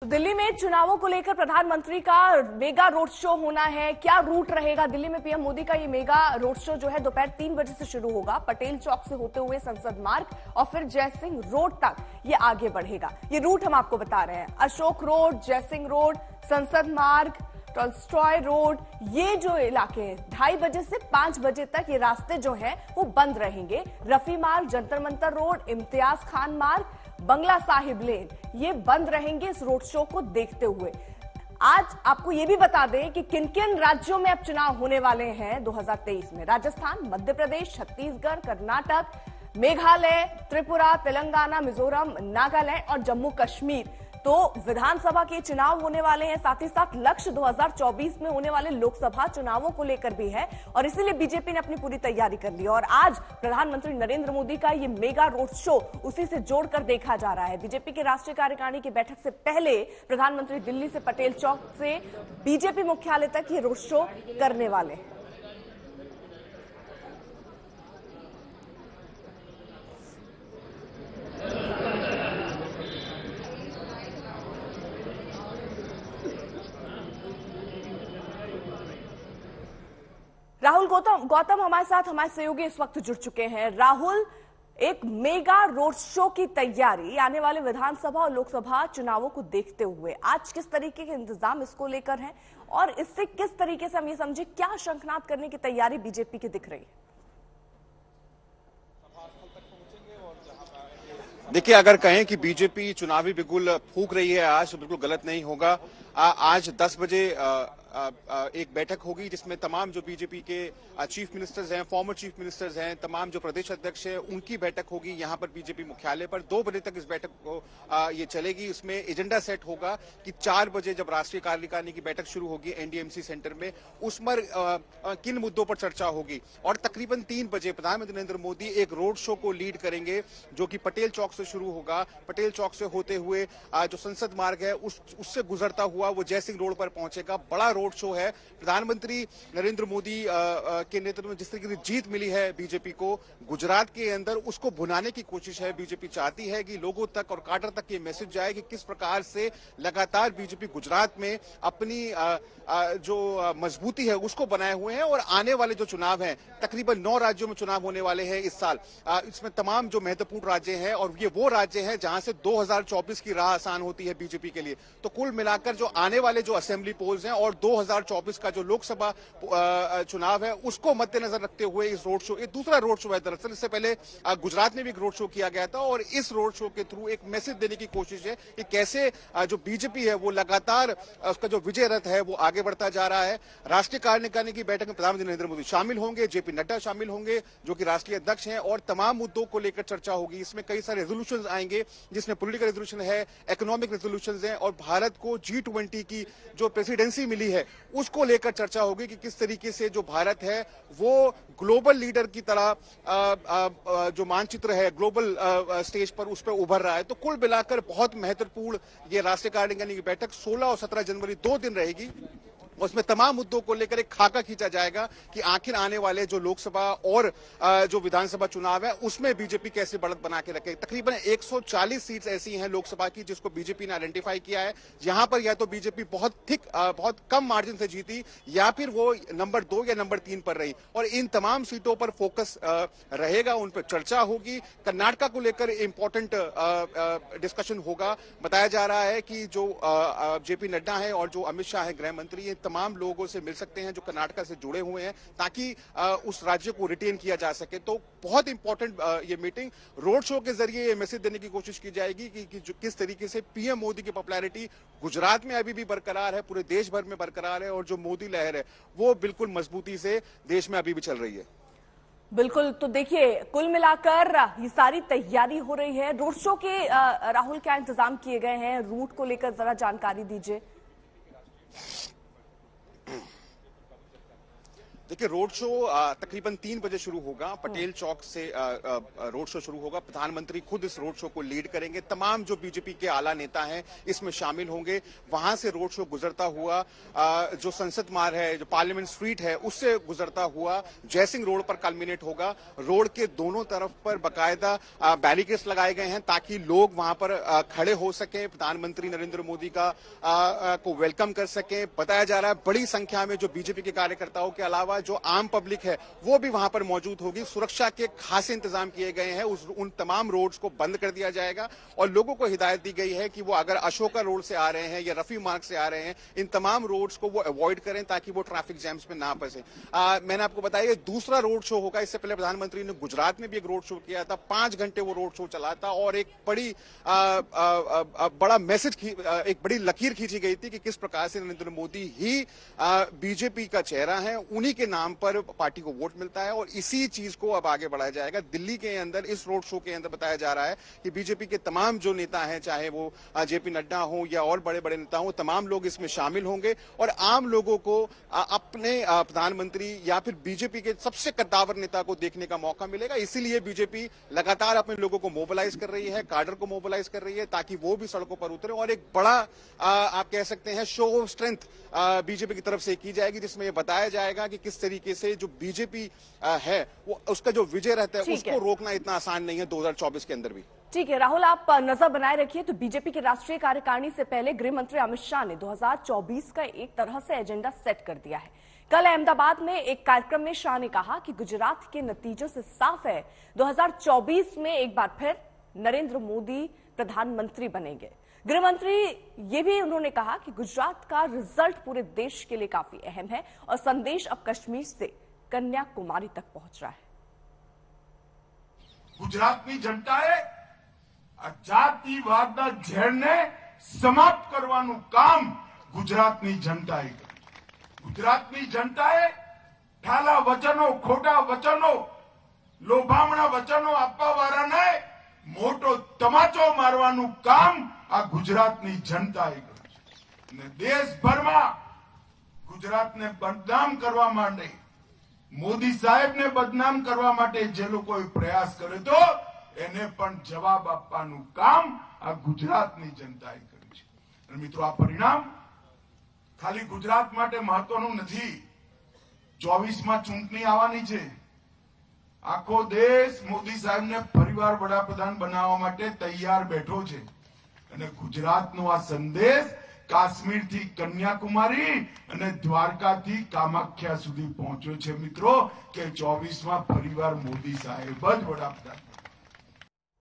दिल्ली में चुनावों को लेकर प्रधानमंत्री का मेगा रोड शो होना है। क्या रूट रहेगा? दिल्ली में पीएम मोदी का ये मेगा रोड शो जो है दोपहर 3 बजे से शुरू होगा। पटेल चौक से होते हुए संसद मार्ग और फिर जयसिंह रोड तक ये आगे बढ़ेगा। ये रूट हम आपको बता रहे हैं। अशोक रोड, जयसिंह रोड, संसद मार्ग, टॉलस्टॉय रोड, ये जो इलाके हैं 2:30 बजे से 5 बजे तक ये रास्ते जो हैं वो बंद रहेंगे। रफी मार्ग, जंतर मंतर रोड, इम्तियाज खान मार्ग, बंगला साहिब लेन, ये बंद रहेंगे इस रोड शो को देखते हुए। आज आपको ये भी बता दें कि किन किन राज्यों में अब चुनाव होने वाले हैं 2023 में। राजस्थान, मध्य प्रदेश, छत्तीसगढ़, कर्नाटक, मेघालय, त्रिपुरा, तेलंगाना, मिजोरम, नागालैंड और जम्मू कश्मीर। तो विधानसभा के चुनाव होने वाले हैं। साथ ही साथ लक्ष्य 2024 में होने वाले लोकसभा चुनावों को लेकर भी है और इसीलिए बीजेपी ने अपनी पूरी तैयारी कर ली। और आज प्रधानमंत्री नरेंद्र मोदी का ये मेगा रोड शो उसी से जोड़कर देखा जा रहा है। बीजेपी के राष्ट्रीय कार्यकारिणी की बैठक से पहले प्रधानमंत्री दिल्ली से पटेल चौक से बीजेपी मुख्यालय तक ये रोड शो करने वाले हैं। राहुल गौतम हमारे साथ हमारे सहयोगी इस वक्त जुड़ चुके हैं। राहुल, एक मेगा रोड शो की तैयारी आने वाले विधानसभा और लोकसभा चुनावों को देखते हुए आज किस तरीके के इंतजाम इसको लेकर हैं और इससे किस तरीके से हम ये समझे क्या शंखनाद करने की तैयारी बीजेपी की दिख रही है? देखिए, अगर कहें कि बीजेपी चुनावी बिगुल फूंक रही है आज, तो बिल्कुल गलत नहीं होगा। आज 10 बजे एक बैठक होगी जिसमें तमाम जो बीजेपी के चीफ मिनिस्टर्स हैं, फॉर्मर चीफ मिनिस्टर्स हैं, तमाम जो प्रदेश अध्यक्ष हैं, उनकी बैठक होगी यहाँ पर बीजेपी मुख्यालय पर। 2 बजे तक इस बैठक को ये चलेगी। उसमें एजेंडा सेट होगा कि 4 बजे जब राष्ट्रीय कार्यकारिणी की बैठक शुरू होगी एनडीएमसी सेंटर में, उस पर किन मुद्दों पर चर्चा होगी। और तकरीबन 3 बजे प्रधानमंत्री नरेंद्र मोदी एक रोड शो को लीड करेंगे जो कि पटेल चौक से शुरू होगा। पटेल चौक से होते हुए जो संसद मार्ग है उससे गुजरता हुआ वो जयसिंह रोड पर पहुंचेगा। बड़ा रोड शो है। प्रधानमंत्री नरेंद्र मोदी के नेतृत्व में जिस तरीके से जीत मिली है बीजेपी को गुजरात के अंदर, उसको भुनाने की कोशिश है। बीजेपी चाहती है कि लोगों तक और काडर तक ये मैसेज जाए कि किस प्रकार से लगातार बीजेपी गुजरात में अपनी जो मजबूती है उसको बनाए हुए हैं। और आने वाले जो चुनाव हैं, तकरीबन 9 राज्यों में चुनाव होने वाले हैं इस साल। इसमें तमाम जो महत्वपूर्ण राज्य हैं और ये वो राज्य हैं जहां से 2024 की राह आसान होती है बीजेपी के लिए। तो कुल मिलाकर जो आने वाले जो असेंबली पोल्स हैं और 2024 का जो लोकसभा चुनाव है उसको मद्देनजर रखते हुए इस रोड शो, ये दूसरा रोड शो है दरअसल। इससे पहले गुजरात में भी एक रोड शो किया गया था और इस रोड शो के थ्रू एक मैसेज देने की कोशिश है कि कैसे जो बीजेपी है वो लगातार उसका जो विजय रथ है वो आगे बढ़ता जा रहा है। राष्ट्रीय कार्यकारिणी की बैठक में प्रधानमंत्री नरेंद्र मोदी शामिल होंगे, जेपी नड्डा शामिल होंगे जो कि राष्ट्रीय अध्यक्ष हैं, और तमाम मुद्दों को लेकर चर्चा होगी। इसमें कई सारे रेजोल्यूशंस आएंगे जिसमें पॉलिटिकल रेजोल्यूशन है, इकोनॉमिक रेजोल्यूशंस हैं और भारत को G20 की जो प्रेसिडेंसी मिली है उसको लेकर चर्चा होगी कि किस तरीके से जो भारत है वो ग्लोबल लीडर की तरह जो मानचित्र है ग्लोबल स्टेज पर उस पर उभर रहा है। तो कुल मिलाकर बहुत महत्वपूर्ण ये राष्ट्रीय कार्यकारिणी की बैठक 16 और 17 जनवरी 2 दिन रहेगी। उसमें तमाम मुद्दों को लेकर एक खाका खींचा जाएगा कि आखिर आने वाले जो लोकसभा और जो विधानसभा चुनाव है उसमें बीजेपी कैसे बढ़त बना के रखे। तकरीबन 140 सीट्स ऐसी हैं लोकसभा की जिसको बीजेपी ने आइडेंटिफाई किया है। यहां पर या तो बीजेपी बहुत कम मार्जिन से जीती या फिर वो नंबर 2 या नंबर 3 पर रही, और इन तमाम सीटों पर फोकस रहेगा, उन पर चर्चा होगी। कर्नाटक को लेकर इंपॉर्टेंट डिस्कशन होगा। बताया जा रहा है कि जो जेपी नड्डा है और जो अमित शाह है गृह मंत्री, तमाम लोगों से मिल सकते हैं जो कर्नाटक से जुड़े हुए हैं ताकि उस राज्य को रिटेन किया जा सके। तो बहुत इंपॉर्टेंट ये मीटिंग रोड शो के जरिए ये मैसेज देने की कोशिश की जाएगी कि किस तरीके से पीएम मोदी की पॉपुलैरिटी गुजरात में अभी भी बरकरार है, पूरे देश भर में बरकरार है, और जो मोदी लहर है वो बिल्कुल मजबूती से देश में अभी भी चल रही है। बिल्कुल। तो देखिए, कुल मिलाकर ये सारी तैयारी हो रही है। रोड शो के राहुल क्या इंतजाम किए गए हैं, रूट को लेकर जरा जानकारी दीजिए। देखिए, रोड शो तकरीबन 3 बजे शुरू होगा। पटेल चौक से रोड शो शुरू होगा। प्रधानमंत्री खुद इस रोड शो को लीड करेंगे। तमाम जो बीजेपी के आला नेता हैं इसमें शामिल होंगे। वहां से रोड शो गुजरता हुआ जो संसद मार्ग है, जो पार्लियामेंट स्ट्रीट है, उससे गुजरता हुआ जयसिंह रोड पर कल्मिनेट होगा। रोड के दोनों तरफ पर बाकायदा बैरिकेड्स लगाए गए हैं ताकि लोग वहां पर खड़े हो सके, प्रधानमंत्री नरेंद्र मोदी को वेलकम कर सके। बताया जा रहा है बड़ी संख्या में जो बीजेपी के कार्यकर्ताओं के अलावा जो आम पब्लिक है वो भी वहां पर मौजूद होगी। सुरक्षा के खासे इंतजाम किए गए हैं। उन तमाम रोड्स को बंद कर दिया जाएगा और लोगों को हिदायत दी गई है कि वो अगर अशोका रोड से आ रहे हैं या रफी मार्ग से आ रहे हैं, इन तमाम रोड्स को वो अवॉइड करें ताकि वो ट्रैफिक जैम्स में ना फंसे। मैंने आपको बताया दूसरा रोड शो होगा। इससे पहले प्रधानमंत्री ने गुजरात में भी एक रोड शो किया था। 5 घंटे वो रोड शो चला था और एक बड़ा मैसेज, एक बड़ी लकीर खींची गई थी कि किस प्रकार से नरेंद्र मोदी ही बीजेपी का चेहरा है, उन्हीं के नाम पर पार्टी को वोट मिलता है और इसी चीज को अब आगे बढ़ाया जाएगा। दिल्ली के अंदर इस रोड शो के अंदर बताया जा रहा है कि बीजेपी के तमाम जो नेता हैं, चाहे वो जेपी नड्डा हो या और बड़े बड़े नेता हो, तमाम लोग इसमें शामिल होंगे और आम लोगों को अपने प्रधानमंत्री या फिर बीजेपी के सबसे कद्दावर नेता को देखने का मौका मिलेगा। इसीलिए बीजेपी लगातार अपने लोगों को मोबिलाइज कर रही है, काडर को मोबिलाइज कर रही है ताकि वो भी सड़कों पर उतरे और एक बड़ा आप कह सकते हैं शो ऑफ स्ट्रेंथ बीजेपी की तरफ से की जाएगी, जिसमें यह बताया जाएगा कि किस तरीके से जो बीजेपी है वो उसका जो विजय रहता है उसको रोकना इतना आसान नहीं है 2024 के अंदर भी। ठीक है राहुल, आप नजर बनाए रखिए। तो बीजेपी के राष्ट्रीय कार्यकारिणी से पहले गृह मंत्री अमित शाह ने 2024 का एक तरह से एजेंडा सेट कर दिया है। कल अहमदाबाद में एक कार्यक्रम में शाह ने कहा कि गुजरात के नतीजों से साफ है 2024 में एक बार फिर नरेंद्र मोदी प्रधानमंत्री बनेंगे। गृह मंत्री ये भी उन्होंने कहा कि गुजरात का रिजल्ट पूरे देश के लिए काफी अहम है और संदेश अब कश्मीर से कन्याकुमारी तक पहुंच रहा है। ગુજરાતની જનતાએ જાતિવાદના ઝેરને સમાપ્ત કરવાનું કામ ગુજરાતની જનતાએ કર્યું। ગુજરાતની જનતાએ ઠાલા વચનો, ખોટા વચનો, લોભામણા વચનો આપવાવાળાને મોટો તમાચો મારવાનું કામ આ ગુજરાતની જનતાએ કર્યું છે। દેશભરમાં ગુજરાતને બદનામ કરવા માંડે, મોદી સાહેબને બદનામ કરવા માટે જે લોકોએ પ્રયાસ કર્યો તો એને પણ જવાબ આપવાનું કામ આ ગુજરાતની જનતાએ કર્યું છે। અને મિત્રો, આ પરિણામ ખાલી ગુજરાત માટે મહત્વનું નથી। 24માં ચૂંટણી આવવાની છે। આખો દેશ મોદી સાહેબને ફરીવાર વડાપ્રધાન બનાવવા માટે તૈયાર બેઠો છે અને ગુજરાતનો આ સંદેશ કાશ્મીરથી કન્યાકુમારી અને દ્વારકાથી કામાખ્યા સુધી પહોંચ્યો છે મિત્રો કે 24માં ફરીવાર મોદી સાહેબ જ વડાપ્રધાન